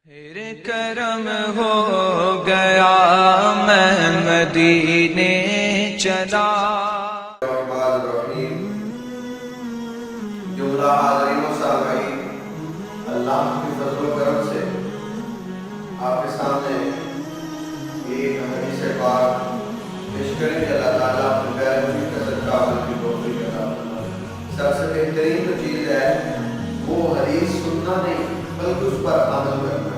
تیرے کرم ہو گیا میں مدینے چلا۔ جملہ حاضرین و سامعین، اللہ کی فضل و کرم سے آپ کے سامنے ایک حدیث پاک پیش کریں کہ اللہ تعالیٰ اپنے غیر مجید کا صدقہ عمل کی توفیق عطا فرمائے۔ سب سے بہترین جو چیز ہے وہ حدیث سننا نہیں بلکہ اس پر عمل کرنا ہے۔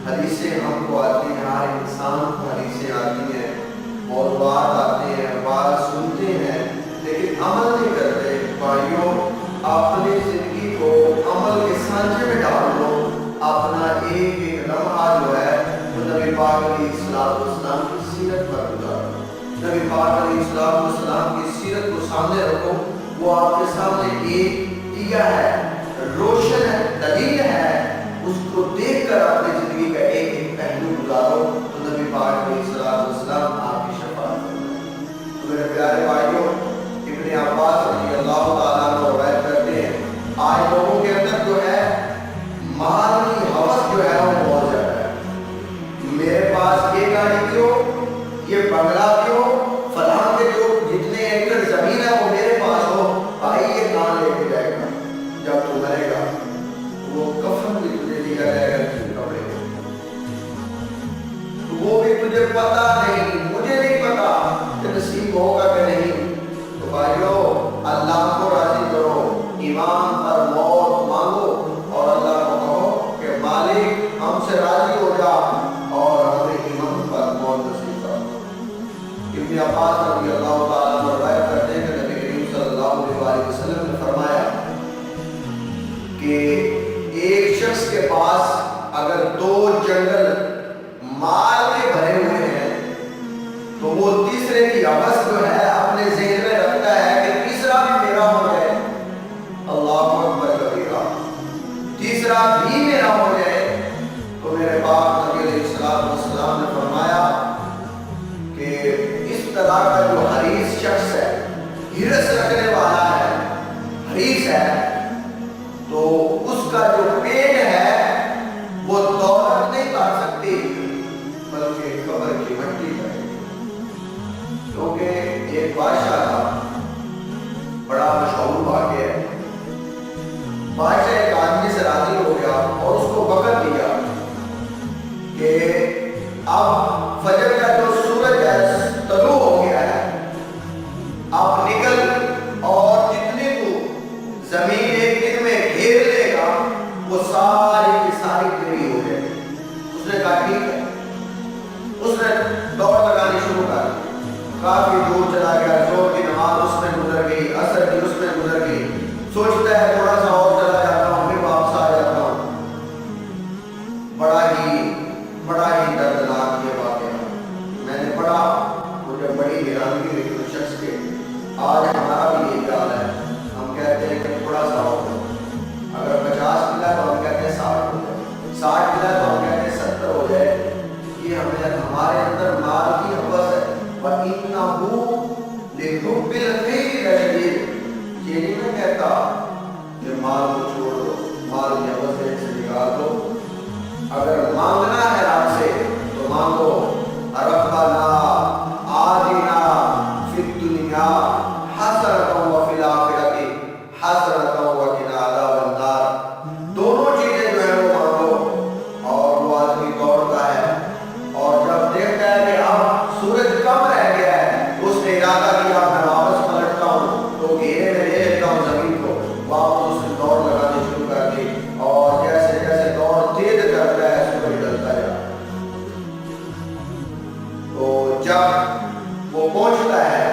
حدیثیں ہم کو آتی ہیں، ہر انسان کو حدیثیں آتی ہیں، موضوعات آتے ہیں، بات سنتے ہیں، لیکن عمل نہیں کرتے۔ بھائیوں، اپنی زندگی کو عمل کے سانچے میں ڈال لو۔ اپنا ایک ایک لمحہ جو ہے وہ نبی پاک علیہ السلام کی سیرت پر گزارو۔ نبی پاک علیہ السلام کی سیرت کو سامنے رکھو، وہ آپ کے سامنے ایک دیا ہے، روشن ہے، دلیل ہے، اس کو دیکھ کر اپنی زندگی کا ایک ایک پہلو گزارو تو نبی پاک علیہ السلام آپ کی شفاعت کریں۔ تو میرے پیارے بھائیوں، ابن عباس رضی اللہ تعالیٰ عنہ روایت کرتے ہیں، آج لوگوں کے اندر جو ہے مال کی ہوس جو ہے وہ بہت زیادہ ہے۔ میرے پاس یہ گاڑی کیوں، یہ بنگلہ کیوں، فلاں کے جو جتنے ایکڑ زمین ہے وہ میرے پاس ہو۔ بھائی یہ کہاں لے کے جائے گا؟ جب تو مرے گا وہ کفن بھی تجھے دیا جائے گا، کپڑے وہ بھی تجھے پتا نہیں، مجھے نہیں پتا کہ نصیب ہوگا کہ نہیں۔ تو بھائیو، اللہ کو راضی کرو، ایمان پر موت مانگو اور اللہ کو کہو کہ مالک ہم سے راضی ہو جا اور ہمیں ایمان پر موت نصیب کرو۔ ابن عباس رضی اللہ تعالیٰ عنہ روایت کرتے ہیں کہ نبی کریم صلی اللہ علیہ وسلم نے فرمایا کہ ایک شخص کے پاس اگر 2 جنگل مال کے بھرے ہوئے ہیں تو وہ تیسرے کی عوض جو ہے اپنے ذہن میں رکھتا ہے کہ تیسرا بھی میرا ہو جائے۔ اللہ اکبر کبیرہ، تیسرا بھی میرا ہو جائے۔ تو میرے پاک نبی علیہ السلام نے فرمایا کہ اس طرح کا جو حریص شخص ہے، ہرس رکھنے والا ہے، حریص ہے، تو اس کا جو پیٹ ہے وہ دولت نہیں لا سکتی بلکہ قبر کی مٹی کرے۔ کیونکہ ایک بادشاہ تھا، بڑا مشہور واقعہ ہے۔ بادشاہ ایک آدمی سے راضی ہو گیا اور اس کو وقت دیا کہ اب فجر کا جو سورج ہے طلوع ہو گیا ہے، اب نکل اور جتنے تو زمین ایک دن میں گھیر لے گا وہ ساری کی ساری تیری ہو جائے۔ اس نے کہا ٹھیک ہے۔ اس نے دوڑ لگانی شروع کر دی، کافی دور چلا گیا، زور کی نماز اس میں گزر گئی، عصر کی اس میں گزر گئی، سوچتا ہے تھوڑا سا اور چلا جاتا ہوں پھر واپس آ جاتا ہوں۔ بڑا ہی دردناک یہ واقعہ میں نے پڑھا، مجھے بڑی حیرانگی ہوئی اس شخص کے۔ آج ہمارا بھی یہ حال ہے، ہم کہتے ہیں کہ تھوڑا سا ہو، اگر 50 ملا تو ہم کہتے ہیں 60 ہو جائے، 60 ملا تو ہم کہتے ہیں 70 ہو جائے۔ یہ ہمارے اندر مال کی حوث ہے۔ وَإِنَّهُ لِحُبِّ الْخَيْرِ لَشَدِيدٌ۔ یہ نہیں میں کہتا کہ مال کو چھوڑ دو، مال کی حوث سے نکال دو۔ اگر مانگنا ہے رب سے تو مانگو، ربنا آتنا فی الدنیا حسنۃ وفی الآخرۃ حسنۃ وقنا عذاب النار۔ دونوں چیزیں جو ہے وہ مانگو۔ اور وہ آدمی دوڑتا ہے اور جب دیکھتا ہے کہ اب سورج کم رہ گیا ہے تو اس نے ارادہ کیا میں واپس پلٹتا ہوں، تو گھیرے میں لے لیتا ہوں زمین کو۔ واپس اس نے دوڑ لگانی شروع کر دی اور جیسے جیسے دوڑ تیز کرتا ہے سورج ڈلتا جاتا ہے۔ تو جب وہ پہنچتا ہے،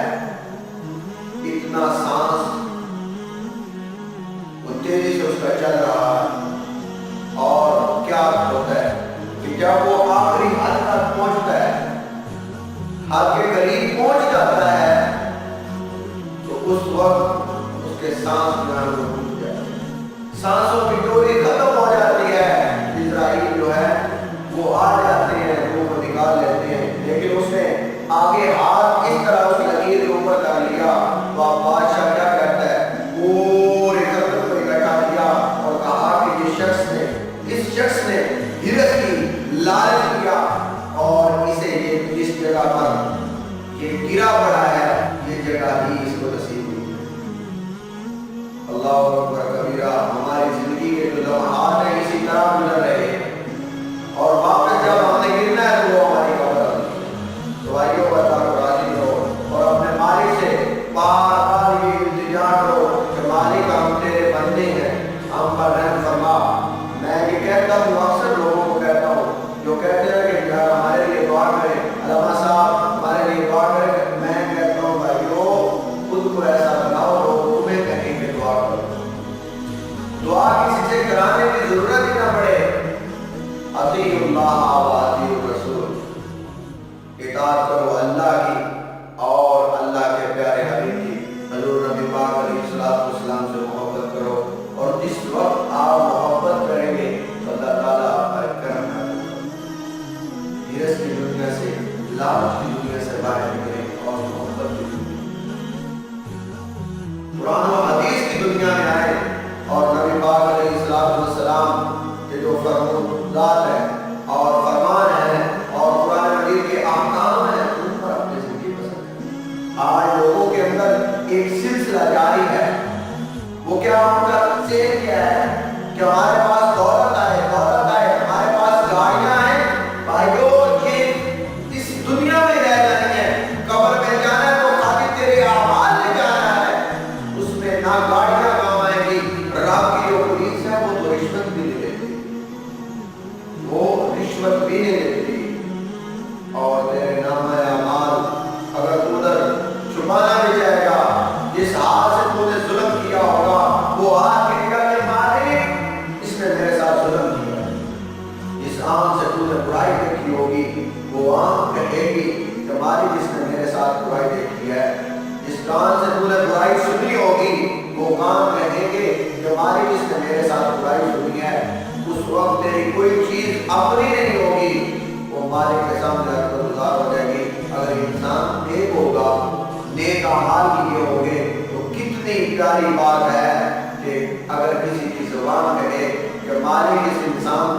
اتنا سانس وہ تیزی سے اس کا چل رہا ہے، اور کیا ہوتا ہے کہ جب وہ آخری حد تک پہنچتا ہے، حد کے قریب پہنچ جاتا ہے، تو اس وقت اس کے سانس جو ہے وہ ٹوٹ جاتے ہیں، سانسوں کی ڈوری ختم ہو جاتی ہے۔ اسرائیل جو ہے وہ آ جاتے ہیں، روح کو نکال لیتے ہیں، لیکن اس نے آگے ہاتھ اس طرح اس لکیر کے اوپر کر لیا تو اب بادشاہ کیا کرتا ہے، پورے خطر کو اکٹھا کیا اور کہا کہ اس شخص نے ہرس کی لالچ کیا اور اسے یہ جس جگہ پر یہ گرا پڑا ہے یہ جگہ ہی اس کو نصیب ہوئی۔ اللہ اکبر کبیرہ۔ ہماری زندگی کے جو لمحات ہیں اسی طرح گزر رہے ہیں اور واپس جب ہم نے گرنا ہے تو وہ ہماری قبر تو آئیو بتا کو راضی کرو اور اپنے مالک سے بار بار یہ التجا کرو کہ مالک ہم تیرے بندے ہیں، ہم پر رحم فرما۔ میں یہ کہتا ہوں، اکثر لوگوں کو کہتا ہوں جو کہتے ہیں کہ یار ہمارے لیے دعا کریں، علامہ صاحب ہمارے لیے دعا کریں، میں کہتا ہوں بھائیو خود کو ایسا بناؤ لوگ تمہیں کہیں کہ دعا کرو۔ دعا کسی سے کرانے کی ضرورت ہی نہ پڑے۔ اطیعوا اللہ و اطیعوا الرسول، اطاعت کرو اللہ کی اور اللہ کے پیارے حبیب کی۔ حضور نبی پاک علیہ السلام سے محبت کرو اور جس وقت آپ محبت کریں گے تو اللہ تعالیٰ آپ کا کرم کرے۔ ہرس کی دنیا سے، لالچ کی دنیا سے باہر نکلیں اور محبت کی قرآن و حدیث کی دنیا میں آئے اور نبی پاک علیہ السلام کے جو فرمودات ہیں اور فرمان ہیں اور قرآن مجید کے احکام ہیں ان پر اپنی زندگی بسر کریں۔ آج لوگوں کے اندر ایک سلسلہ جاری ہے، وہ کیا ان کا سیل کیا ہے کہ ہمارے پاس دولت آئے، ہمارے پاس گاڑیاں ہیں۔ بھائیو یہ اس دنیا میں رہ جانی ہے، قبر میں جانا ہے تو خالی تیرے اعمال میں جانا ہے، اس میں نہ گاڑیاں کام آئیں گی۔ رب کی جو پولیس ہے وہ تو رشوت بھی نہیں لیتی، اور تیرے نام اعمال اگر ادھر چھپانا بھی جائے گا، جس ہاتھ سے تو نے ظلم کیا ہوگا وہ ہاتھ کہے گا کہ مالک اس نے میرے ساتھ ظلم کیا ہے۔ جس آنکھ سے تو نے برائی دیکھی ہوگی وہ آنکھ کہے گی کہ مالک اس نے میرے ساتھ برائی دیکھی ہے۔ جس کان سے تو نے برائی سنی ہوگی وہ کان کہیں گے کہ مالک اس نے میرے ساتھ برائی سنی ہے۔ اس وقت تیری کوئی چیز اپنی نہیں ہوگی، وہ مالک کے سامنے گزار ہو جائے گی۔ اگر انسان نیک ہوگا، نیک اعمال کیے ہوں گے تو کتنی پیاری بات ہے کہ اگر کسی کی زبان کہے کہ مالک اس انسان